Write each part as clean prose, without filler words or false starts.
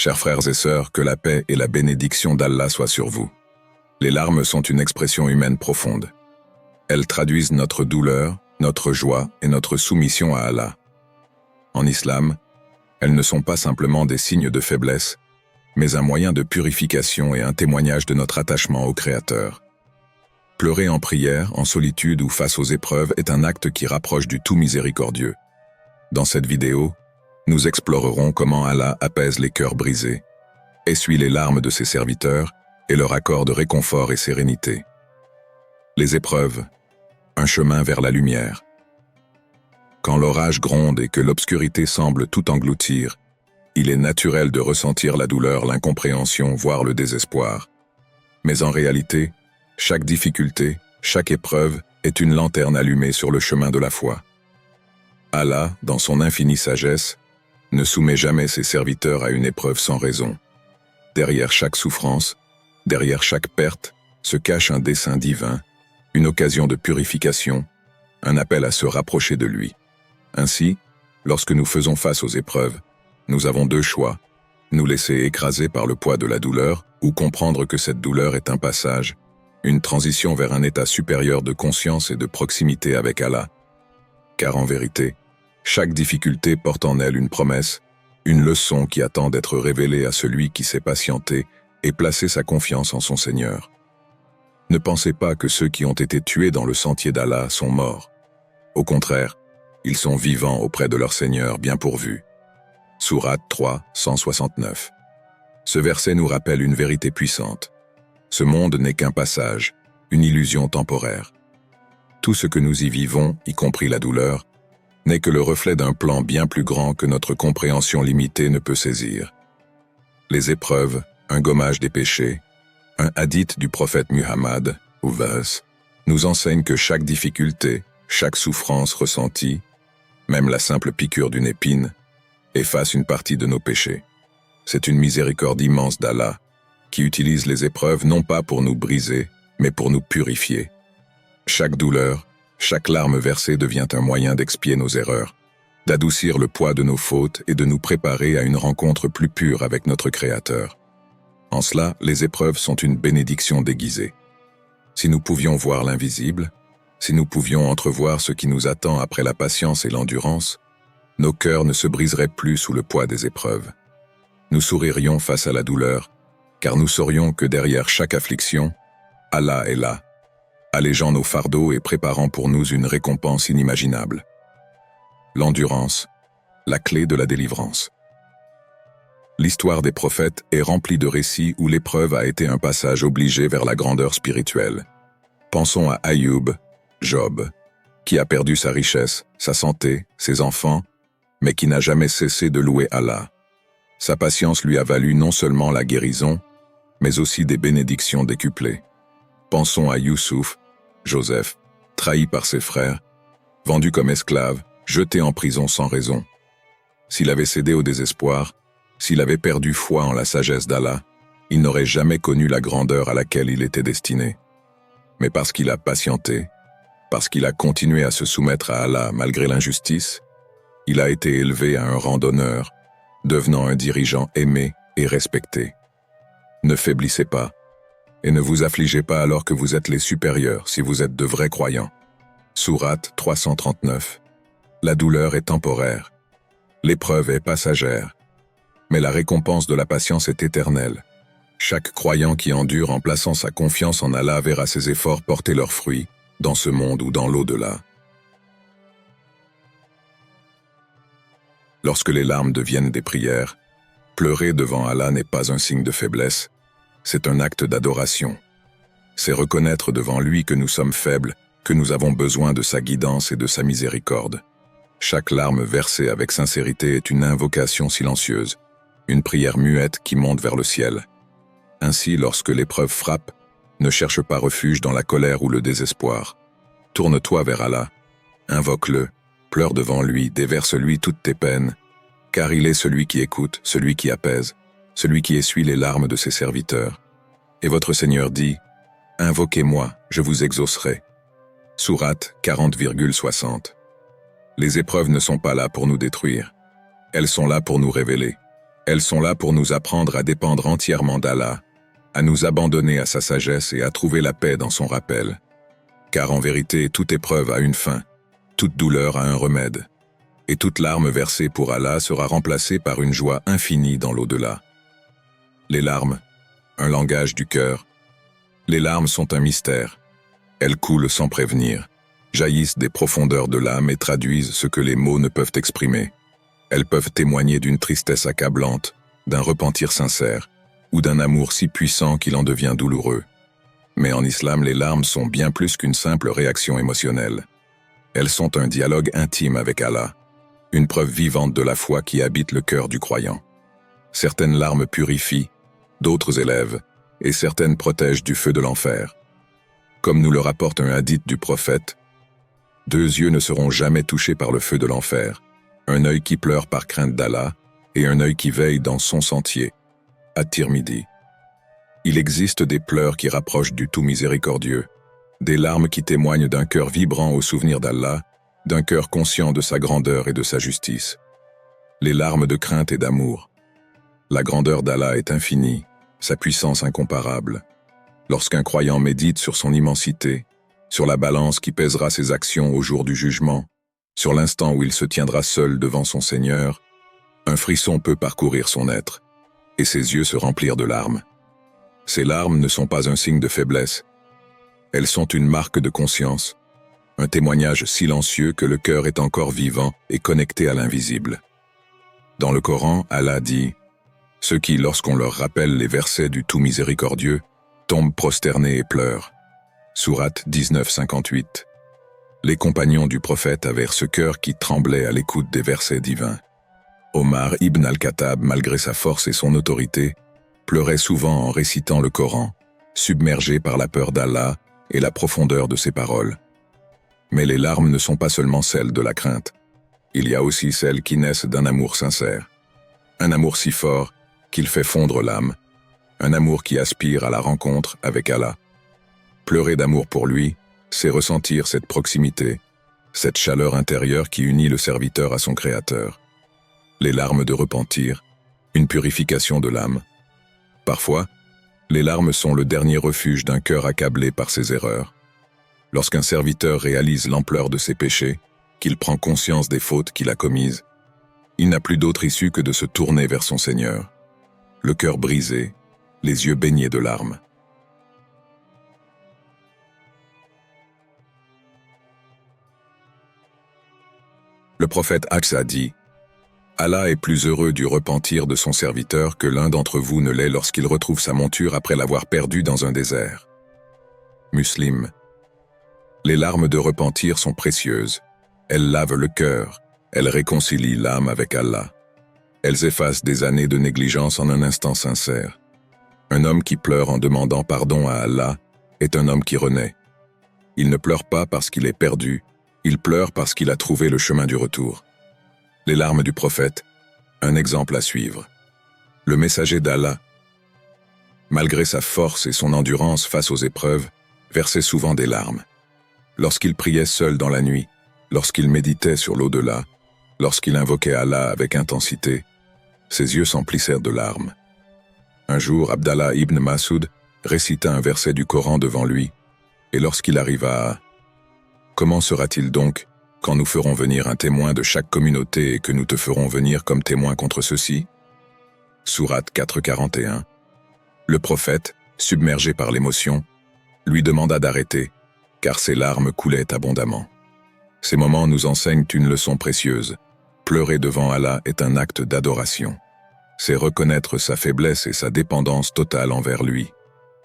Chers frères et sœurs, que la paix et la bénédiction d'Allah soient sur vous. Les larmes sont une expression humaine profonde. Elles traduisent notre douleur, notre joie et notre soumission à Allah. En islam, elles ne sont pas simplement des signes de faiblesse, mais un moyen de purification et un témoignage de notre attachement au Créateur. Pleurer en prière, en solitude ou face aux épreuves est un acte qui rapproche du tout miséricordieux. Dans cette vidéo, nous explorerons comment Allah apaise les cœurs brisés, essuie les larmes de ses serviteurs et leur accorde réconfort et sérénité. Les épreuves, un chemin vers la lumière. Quand l'orage gronde et que l'obscurité semble tout engloutir, il est naturel de ressentir la douleur, l'incompréhension, voire le désespoir. Mais en réalité, chaque difficulté, chaque épreuve est une lanterne allumée sur le chemin de la foi. Allah, dans son infinie sagesse, ne soumet jamais ses serviteurs à une épreuve sans raison. Derrière chaque souffrance, derrière chaque perte, se cache un dessein divin, une occasion de purification, un appel à se rapprocher de lui. Ainsi, lorsque nous faisons face aux épreuves, nous avons deux choix, nous laisser écraser par le poids de la douleur ou comprendre que cette douleur est un passage, une transition vers un état supérieur de conscience et de proximité avec Allah. Car en vérité, chaque difficulté porte en elle une promesse, une leçon qui attend d'être révélée à celui qui sait patienter et placer sa confiance en son Seigneur. Ne pensez pas que ceux qui ont été tués dans le sentier d'Allah sont morts. Au contraire, ils sont vivants auprès de leur Seigneur bien pourvus. Sourate 3, 169. Ce verset nous rappelle une vérité puissante. Ce monde n'est qu'un passage, une illusion temporaire. Tout ce que nous y vivons, y compris la douleur, n'est que le reflet d'un plan bien plus grand que notre compréhension limitée ne peut saisir. Les épreuves, un gommage des péchés, un hadith du prophète Muhammad, ou verse, nous enseignent que chaque difficulté, chaque souffrance ressentie, même la simple piqûre d'une épine, efface une partie de nos péchés. C'est une miséricorde immense d'Allah, qui utilise les épreuves non pas pour nous briser, mais pour nous purifier. Chaque douleur, chaque larme versée devient un moyen d'expier nos erreurs, d'adoucir le poids de nos fautes et de nous préparer à une rencontre plus pure avec notre Créateur. En cela, les épreuves sont une bénédiction déguisée. Si nous pouvions voir l'invisible, si nous pouvions entrevoir ce qui nous attend après la patience et l'endurance, nos cœurs ne se briseraient plus sous le poids des épreuves. Nous souririons face à la douleur, car nous saurions que derrière chaque affliction, Allah est là, allégeant nos fardeaux et préparant pour nous une récompense inimaginable. L'endurance, la clé de la délivrance. L'histoire des prophètes est remplie de récits où l'épreuve a été un passage obligé vers la grandeur spirituelle. Pensons à Ayoub, Job, qui a perdu sa richesse, sa santé, ses enfants, mais qui n'a jamais cessé de louer Allah. Sa patience lui a valu non seulement la guérison, mais aussi des bénédictions décuplées. Pensons à Youssouf, Joseph, trahi par ses frères, vendu comme esclave, jeté en prison sans raison. S'il avait cédé au désespoir, s'il avait perdu foi en la sagesse d'Allah, il n'aurait jamais connu la grandeur à laquelle il était destiné. Mais parce qu'il a patienté, parce qu'il a continué à se soumettre à Allah malgré l'injustice, il a été élevé à un rang d'honneur, devenant un dirigeant aimé et respecté. Ne faiblissez pas, et ne vous affligez pas alors que vous êtes les supérieurs si vous êtes de vrais croyants. Sourate 339. La douleur est temporaire. L'épreuve est passagère. Mais la récompense de la patience est éternelle. Chaque croyant qui endure en plaçant sa confiance en Allah verra ses efforts porter leurs fruits, dans ce monde ou dans l'au-delà. Lorsque les larmes deviennent des prières, pleurer devant Allah n'est pas un signe de faiblesse, c'est un acte d'adoration. C'est reconnaître devant lui que nous sommes faibles, que nous avons besoin de sa guidance et de sa miséricorde. Chaque larme versée avec sincérité est une invocation silencieuse, une prière muette qui monte vers le ciel. Ainsi, lorsque l'épreuve frappe, ne cherche pas refuge dans la colère ou le désespoir. Tourne-toi vers Allah, invoque-le, pleure devant lui, déverse-lui toutes tes peines, car il est celui qui écoute, celui qui apaise, celui qui essuie les larmes de ses serviteurs. Et votre Seigneur dit, « Invoquez-moi, je vous exaucerai. » Sourate 40,60. Les épreuves ne sont pas là pour nous détruire. Elles sont là pour nous révéler. Elles sont là pour nous apprendre à dépendre entièrement d'Allah, à nous abandonner à sa sagesse et à trouver la paix dans son rappel. Car en vérité, toute épreuve a une fin, toute douleur a un remède, et toute larme versée pour Allah sera remplacée par une joie infinie dans l'au-delà. Les larmes, un langage du cœur. Les larmes sont un mystère. Elles coulent sans prévenir, jaillissent des profondeurs de l'âme et traduisent ce que les mots ne peuvent exprimer. Elles peuvent témoigner d'une tristesse accablante, d'un repentir sincère, ou d'un amour si puissant qu'il en devient douloureux. Mais en islam, les larmes sont bien plus qu'une simple réaction émotionnelle. Elles sont un dialogue intime avec Allah, une preuve vivante de la foi qui habite le cœur du croyant. Certaines larmes purifient, d'autres élèvent, et certaines protègent du feu de l'enfer. Comme nous le rapporte un hadith du prophète, « 2 yeux ne seront jamais touchés par le feu de l'enfer, un œil qui pleure par crainte d'Allah, et un œil qui veille dans son sentier. » At-Tirmidhi. Il existe des pleurs qui rapprochent du tout miséricordieux, des larmes qui témoignent d'un cœur vibrant au souvenir d'Allah, d'un cœur conscient de sa grandeur et de sa justice. Les larmes de crainte et d'amour. La grandeur d'Allah est infinie, sa puissance incomparable. Lorsqu'un croyant médite sur son immensité, sur la balance qui pèsera ses actions au jour du jugement, sur l'instant où il se tiendra seul devant son Seigneur, un frisson peut parcourir son être, et ses yeux se remplir de larmes. Ces larmes ne sont pas un signe de faiblesse. Elles sont une marque de conscience, un témoignage silencieux que le cœur est encore vivant et connecté à l'invisible. Dans le Coran, Allah dit « Ceux qui, lorsqu'on leur rappelle les versets du tout miséricordieux, tombent prosternés et pleurent. » Sourate 19:58. Les compagnons du prophète avaient ce cœur qui tremblait à l'écoute des versets divins. Omar ibn al-Khattab, malgré sa force et son autorité, pleurait souvent en récitant le Coran, submergé par la peur d'Allah et la profondeur de ses paroles. Mais les larmes ne sont pas seulement celles de la crainte. Il y a aussi celles qui naissent d'un amour sincère. Un amour si fort qu'il fait fondre l'âme. Un amour qui aspire à la rencontre avec Allah. Pleurer d'amour pour lui, c'est ressentir cette proximité, cette chaleur intérieure qui unit le serviteur à son Créateur. Les larmes de repentir, une purification de l'âme. Parfois, les larmes sont le dernier refuge d'un cœur accablé par ses erreurs. Lorsqu'un serviteur réalise l'ampleur de ses péchés, qu'il prend conscience des fautes qu'il a commises, il n'a plus d'autre issue que de se tourner vers son Seigneur, le cœur brisé, les yeux baignés de larmes. Le prophète Axe a dit « Allah est plus heureux du repentir de son serviteur que l'un d'entre vous ne l'est lorsqu'il retrouve sa monture après l'avoir perdue dans un désert. » Muslim. Les larmes de repentir sont précieuses. Elles lavent le cœur, elles réconcilient l'âme avec Allah. Elles effacent des années de négligence en un instant sincère. Un homme qui pleure en demandant pardon à Allah est un homme qui renaît. Il ne pleure pas parce qu'il est perdu, il pleure parce qu'il a trouvé le chemin du retour. Les larmes du prophète, un exemple à suivre. Le messager d'Allah, malgré sa force et son endurance face aux épreuves, versait souvent des larmes. Lorsqu'il priait seul dans la nuit, lorsqu'il méditait sur l'au-delà, lorsqu'il invoquait Allah avec intensité, ses yeux s'emplissèrent de larmes. Un jour, Abdallah ibn Mas'ud récita un verset du Coran devant lui, et lorsqu'il arriva à « Comment sera-t-il donc quand nous ferons venir un témoin de chaque communauté et que nous te ferons venir comme témoin contre ceux-ci » Sourate 4:41. Le prophète, submergé par l'émotion, lui demanda d'arrêter, car ses larmes coulaient abondamment. Ces moments nous enseignent une leçon précieuse. Pleurer devant Allah est un acte d'adoration. C'est reconnaître sa faiblesse et sa dépendance totale envers lui.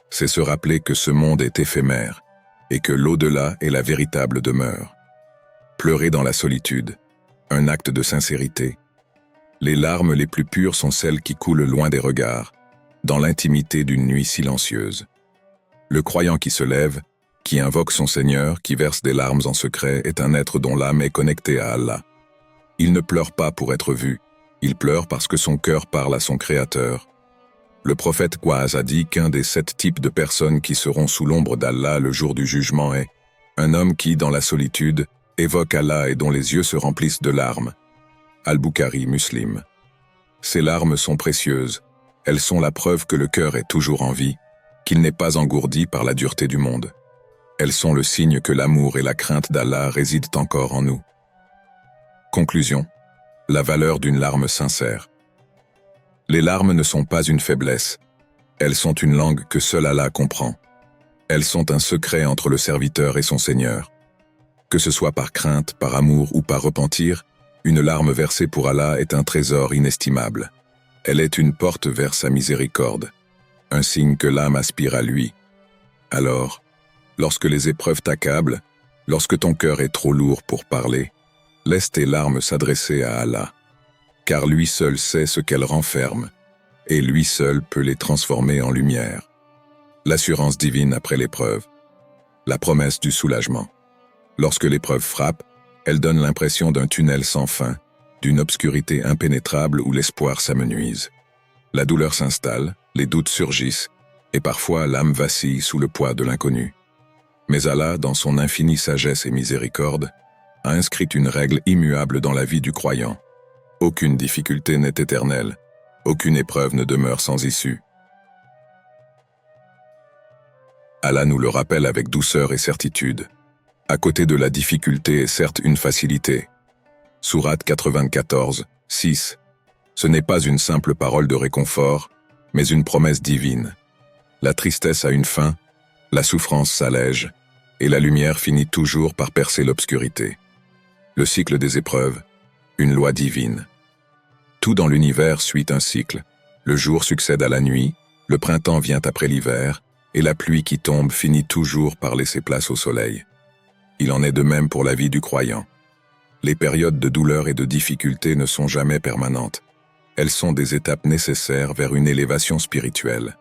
C'est se rappeler que ce monde est éphémère et que l'au-delà est la véritable demeure. Pleurer dans la solitude, un acte de sincérité. Les larmes les plus pures sont celles qui coulent loin des regards, dans l'intimité d'une nuit silencieuse. Le croyant qui se lève, qui invoque son Seigneur, qui verse des larmes en secret, est un être dont l'âme est connectée à Allah. Il ne pleure pas pour être vu, il pleure parce que son cœur parle à son Créateur. Le prophète Qouaz a dit qu'un des 7 types de personnes qui seront sous l'ombre d'Allah le jour du jugement est un homme qui, dans la solitude, évoque Allah et dont les yeux se remplissent de larmes. Al-Bukhari, Muslim. Ces larmes sont précieuses. Elles sont la preuve que le cœur est toujours en vie, qu'il n'est pas engourdi par la dureté du monde. Elles sont le signe que l'amour et la crainte d'Allah résident encore en nous. Conclusion. La valeur d'une larme sincère. Les larmes ne sont pas une faiblesse. Elles sont une langue que seul Allah comprend. Elles sont un secret entre le serviteur et son Seigneur. Que ce soit par crainte, par amour ou par repentir, une larme versée pour Allah est un trésor inestimable. Elle est une porte vers sa miséricorde, un signe que l'âme aspire à lui. Alors, lorsque les épreuves t'accablent, lorsque ton cœur est trop lourd pour parler, laisse tes larmes s'adresser à Allah, car lui seul sait ce qu'elles renferment, et lui seul peut les transformer en lumière. L'assurance divine après l'épreuve, la promesse du soulagement. Lorsque l'épreuve frappe, elle donne l'impression d'un tunnel sans fin, d'une obscurité impénétrable où l'espoir s'amenuise. La douleur s'installe, les doutes surgissent, et parfois l'âme vacille sous le poids de l'inconnu. Mais Allah, dans son infinie sagesse et miséricorde, a inscrit une règle immuable dans la vie du croyant. Aucune difficulté n'est éternelle, aucune épreuve ne demeure sans issue. Allah nous le rappelle avec douceur et certitude. À côté de la difficulté est certes une facilité. Sourate 94, 6. Ce n'est pas une simple parole de réconfort, mais une promesse divine. La tristesse a une fin, la souffrance s'allège, et la lumière finit toujours par percer l'obscurité. Le cycle des épreuves, une loi divine. Tout dans l'univers suit un cycle. Le jour succède à la nuit, le printemps vient après l'hiver, et la pluie qui tombe finit toujours par laisser place au soleil. Il en est de même pour la vie du croyant. Les périodes de douleur et de difficulté ne sont jamais permanentes. Elles sont des étapes nécessaires vers une élévation spirituelle.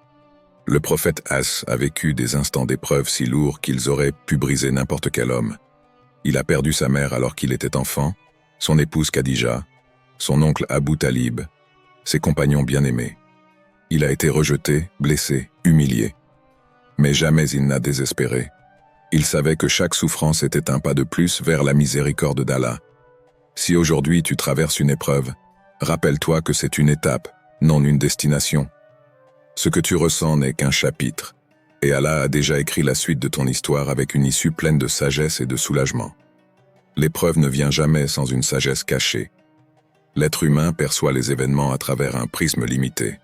Le prophète As a vécu des instants d'épreuve si lourds qu'ils auraient pu briser n'importe quel homme. Il a perdu sa mère alors qu'il était enfant, son épouse Khadija, son oncle Abu Talib, ses compagnons bien-aimés. Il a été rejeté, blessé, humilié. Mais jamais il n'a désespéré. Il savait que chaque souffrance était un pas de plus vers la miséricorde d'Allah. Si aujourd'hui tu traverses une épreuve, rappelle-toi que c'est une étape, non une destination. Ce que tu ressens n'est qu'un chapitre, et Allah a déjà écrit la suite de ton histoire avec une issue pleine de sagesse et de soulagement. L'épreuve ne vient jamais sans une sagesse cachée. L'être humain perçoit les événements à travers un prisme limité.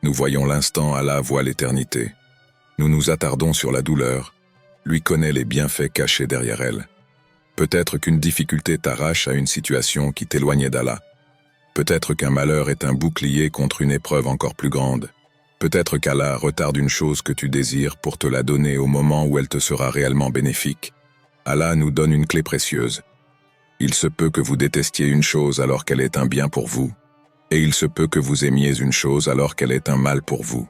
Nous voyons l'instant, Allah voit l'éternité. Nous nous attardons sur la douleur, lui connaît les bienfaits cachés derrière elle. Peut-être qu'une difficulté t'arrache à une situation qui t'éloignait d'Allah. Peut-être qu'un malheur est un bouclier contre une épreuve encore plus grande. Peut-être qu'Allah retarde une chose que tu désires pour te la donner au moment où elle te sera réellement bénéfique. Allah nous donne une clé précieuse. Il se peut que vous détestiez une chose alors qu'elle est un bien pour vous, et il se peut que vous aimiez une chose alors qu'elle est un mal pour vous.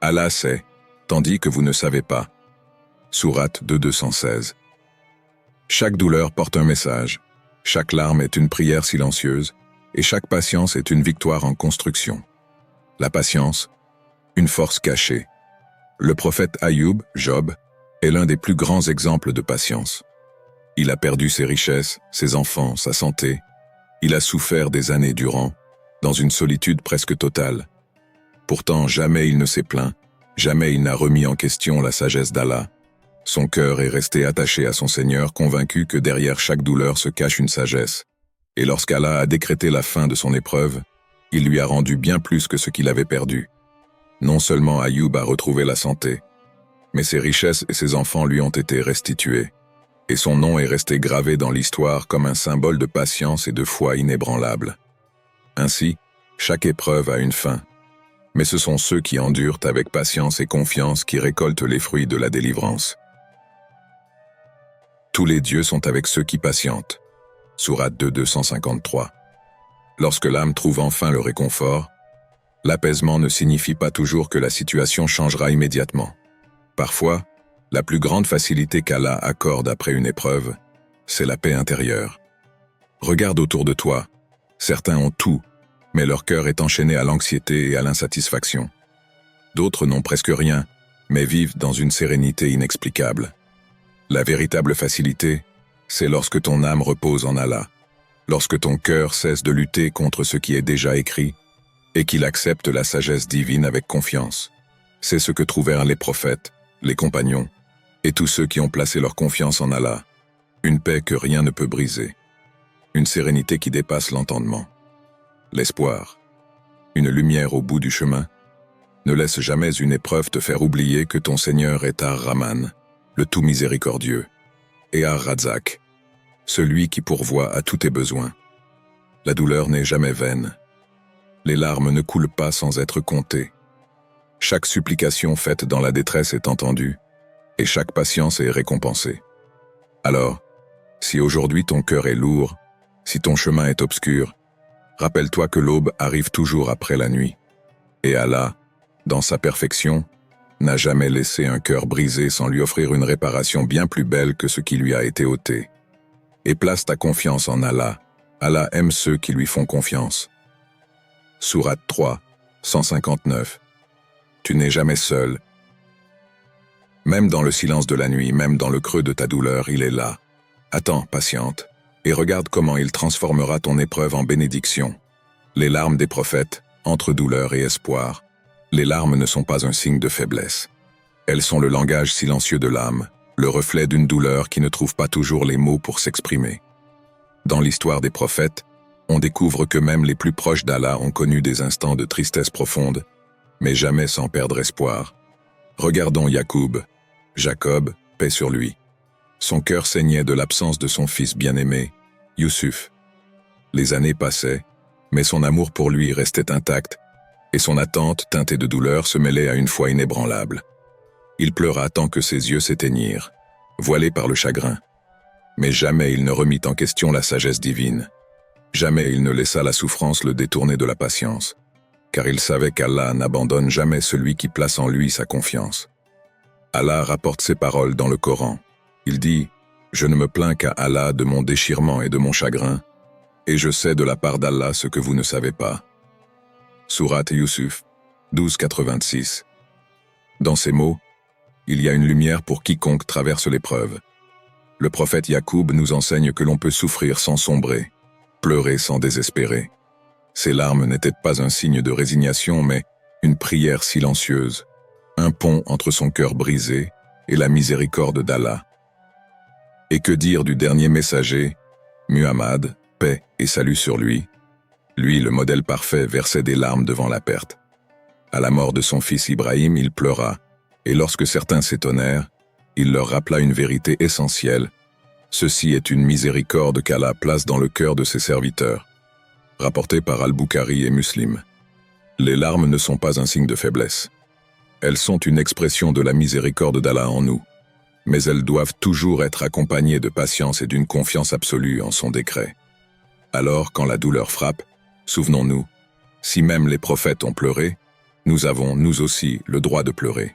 Allah sait, tandis que vous ne savez pas. Sourate 216. Chaque douleur porte un message, chaque larme est une prière silencieuse, et chaque patience est une victoire en construction. La patience, une force cachée. Le prophète Ayoub, Job, est l'un des plus grands exemples de patience. Il a perdu ses richesses, ses enfants, sa santé. Il a souffert des années durant, dans une solitude presque totale. Pourtant, jamais il ne s'est plaint, jamais il n'a remis en question la sagesse d'Allah. Son cœur est resté attaché à son Seigneur, convaincu que derrière chaque douleur se cache une sagesse. Et lorsqu'Allah a décrété la fin de son épreuve, il lui a rendu bien plus que ce qu'il avait perdu. Non seulement Ayoub a retrouvé la santé, mais ses richesses et ses enfants lui ont été restitués. Et son nom est resté gravé dans l'histoire comme un symbole de patience et de foi inébranlable. Ainsi, chaque épreuve a une fin. Mais ce sont ceux qui endurent avec patience et confiance qui récoltent les fruits de la délivrance. Tous les dieux sont avec ceux qui patientent. Sourate 253. Lorsque l'âme trouve enfin le réconfort, l'apaisement ne signifie pas toujours que la situation changera immédiatement. Parfois, la plus grande facilité qu'Allah accorde après une épreuve, c'est la paix intérieure. Regarde autour de toi, certains ont tout, mais leur cœur est enchaîné à l'anxiété et à l'insatisfaction. D'autres n'ont presque rien, mais vivent dans une sérénité inexplicable. La véritable facilité, c'est lorsque ton âme repose en Allah, Lorsque ton cœur cesse de lutter contre ce qui est déjà écrit, et qu'il accepte la sagesse divine avec confiance. C'est ce que trouvèrent les prophètes, les compagnons, et tous ceux qui ont placé leur confiance en Allah. Une paix que rien ne peut briser. Une sérénité qui dépasse l'entendement. L'espoir. Une lumière au bout du chemin. Ne laisse jamais une épreuve te faire oublier que ton Seigneur est Ar-Rahman, le tout miséricordieux, et Ar-Razzaq, celui qui pourvoit à tous tes besoins. La douleur n'est jamais vaine. Les larmes ne coulent pas sans être comptées. Chaque supplication faite dans la détresse est entendue, et chaque patience est récompensée. Alors, si aujourd'hui ton cœur est lourd, si ton chemin est obscur, rappelle-toi que l'aube arrive toujours après la nuit. Et Allah, dans sa perfection, n'a jamais laissé un cœur brisé sans lui offrir une réparation bien plus belle que ce qui lui a été ôté. Et place ta confiance en Allah. Allah aime ceux qui lui font confiance. Sourate 3, 159. Tu n'es jamais seul. Même dans le silence de la nuit, même dans le creux de ta douleur, il est là. Attends, patiente, et regarde comment il transformera ton épreuve en bénédiction. Les larmes des prophètes, entre douleur et espoir. Les larmes ne sont pas un signe de faiblesse. Elles sont le langage silencieux de l'âme, le reflet d'une douleur qui ne trouve pas toujours les mots pour s'exprimer. Dans l'histoire des prophètes, on découvre que même les plus proches d'Allah ont connu des instants de tristesse profonde, mais jamais sans perdre espoir. Regardons Yacoub, Jacob, paix sur lui. Son cœur saignait de l'absence de son fils bien-aimé, Youssouf. Les années passaient, mais son amour pour lui restait intact, et son attente teintée de douleur se mêlait à une foi inébranlable. Il pleura tant que ses yeux s'éteignirent, voilés par le chagrin. Mais jamais il ne remit en question la sagesse divine. Jamais il ne laissa la souffrance le détourner de la patience, car il savait qu'Allah n'abandonne jamais celui qui place en lui sa confiance. Allah rapporte ces paroles dans le Coran. Il dit « Je ne me plains qu'à Allah de mon déchirement et de mon chagrin, et je sais de la part d'Allah ce que vous ne savez pas. » Sourate Youssouf, 12-86. Dans ces mots, il y a une lumière pour quiconque traverse l'épreuve. Le prophète Yacoub nous enseigne que l'on peut souffrir sans sombrer, pleurer sans désespérer. Ses larmes n'étaient pas un signe de résignation, mais une prière silencieuse, un pont entre son cœur brisé et la miséricorde d'Allah. Et que dire du dernier messager, Muhammad, paix et salut sur lui. Lui, le modèle parfait, versait des larmes devant la perte. À la mort de son fils Ibrahim, il pleura, et lorsque certains s'étonnèrent, il leur rappela une vérité essentielle. Ceci est une miséricorde qu'Allah place dans le cœur de ses serviteurs. Rapporté par Al-Bukhari et Muslim. Les larmes ne sont pas un signe de faiblesse. Elles sont une expression de la miséricorde d'Allah en nous. Mais elles doivent toujours être accompagnées de patience et d'une confiance absolue en son décret. Alors, quand la douleur frappe, souvenons-nous, si même les prophètes ont pleuré, nous avons, nous aussi, le droit de pleurer.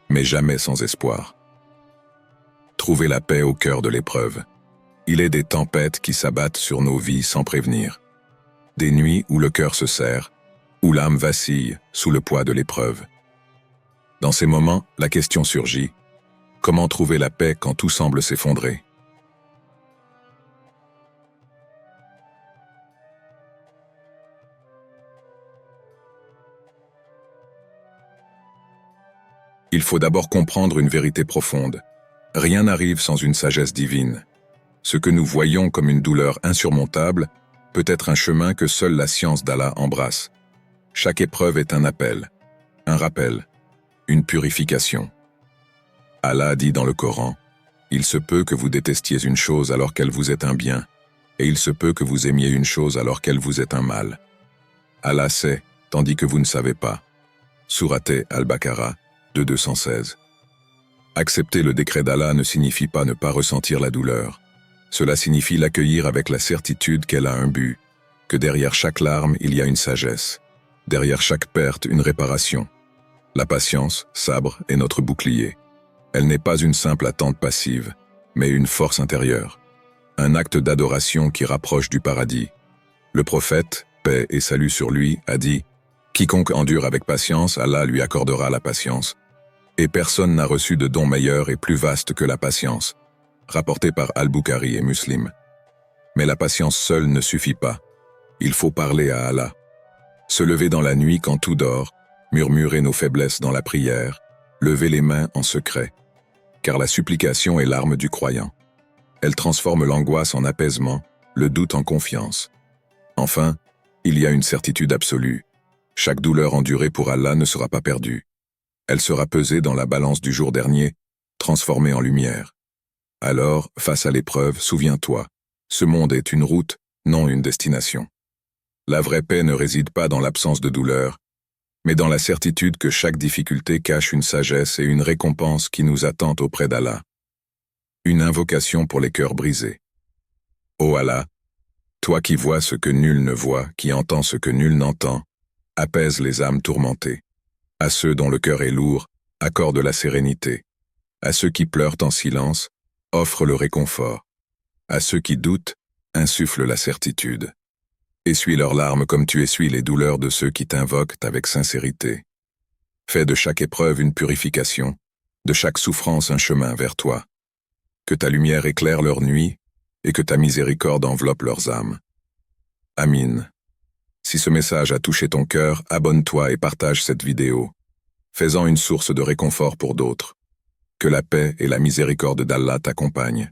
Mais jamais sans espoir. Trouver la paix au cœur de l'épreuve. Il est des tempêtes qui s'abattent sur nos vies sans prévenir. Des nuits où le cœur se serre, où l'âme vacille sous le poids de l'épreuve. Dans ces moments, la question surgit. Comment trouver la paix quand tout semble s'effondrer? Il faut d'abord comprendre une vérité profonde. Rien n'arrive sans une sagesse divine. Ce que nous voyons comme une douleur insurmontable peut être un chemin que seule la science d'Allah embrasse. Chaque épreuve est un appel, un rappel, une purification. Allah dit dans le Coran, « Il se peut que vous détestiez une chose alors qu'elle vous est un bien, et il se peut que vous aimiez une chose alors qu'elle vous est un mal. Allah sait, tandis que vous ne savez pas. » Sourate Al-Baqarah, 216. Accepter le décret d'Allah ne signifie pas ne pas ressentir la douleur. Cela signifie l'accueillir avec la certitude qu'elle a un but, que derrière chaque larme il y a une sagesse, derrière chaque perte une réparation. La patience, sabre, est notre bouclier. Elle n'est pas une simple attente passive, mais une force intérieure. Un acte d'adoration qui rapproche du paradis. Le prophète, paix et salut sur lui, a dit « Quiconque endure avec patience, Allah lui accordera la patience. Et personne n'a reçu de don meilleur et plus vaste que la patience. » Rapporté par Al-Bukhari et Muslim. Mais la patience seule ne suffit pas. Il faut parler à Allah. Se lever dans la nuit quand tout dort, murmurer nos faiblesses dans la prière, lever les mains en secret. Car la supplication est l'arme du croyant. Elle transforme l'angoisse en apaisement, le doute en confiance. Enfin, il y a une certitude absolue. Chaque douleur endurée pour Allah ne sera pas perdue. Elle sera pesée dans la balance du jour dernier, transformée en lumière. Alors, face à l'épreuve, souviens-toi, ce monde est une route, non une destination. La vraie paix ne réside pas dans l'absence de douleur, mais dans la certitude que chaque difficulté cache une sagesse et une récompense qui nous attendent auprès d'Allah. Une invocation pour les cœurs brisés. Ô Allah, toi qui vois ce que nul ne voit, qui entends ce que nul n'entend, apaise les âmes tourmentées. À ceux dont le cœur est lourd, accorde la sérénité. À ceux qui pleurent en silence, offre le réconfort. À ceux qui doutent, insuffle la certitude. Essuie leurs larmes comme tu essuies les douleurs de ceux qui t'invoquent avec sincérité. Fais de chaque épreuve une purification, de chaque souffrance un chemin vers toi. Que ta lumière éclaire leur nuit et que ta miséricorde enveloppe leurs âmes. Amin. Si ce message a touché ton cœur, abonne-toi et partage cette vidéo. Fais-en une source de réconfort pour d'autres. Que la paix et la miséricorde d'Allah t'accompagnent.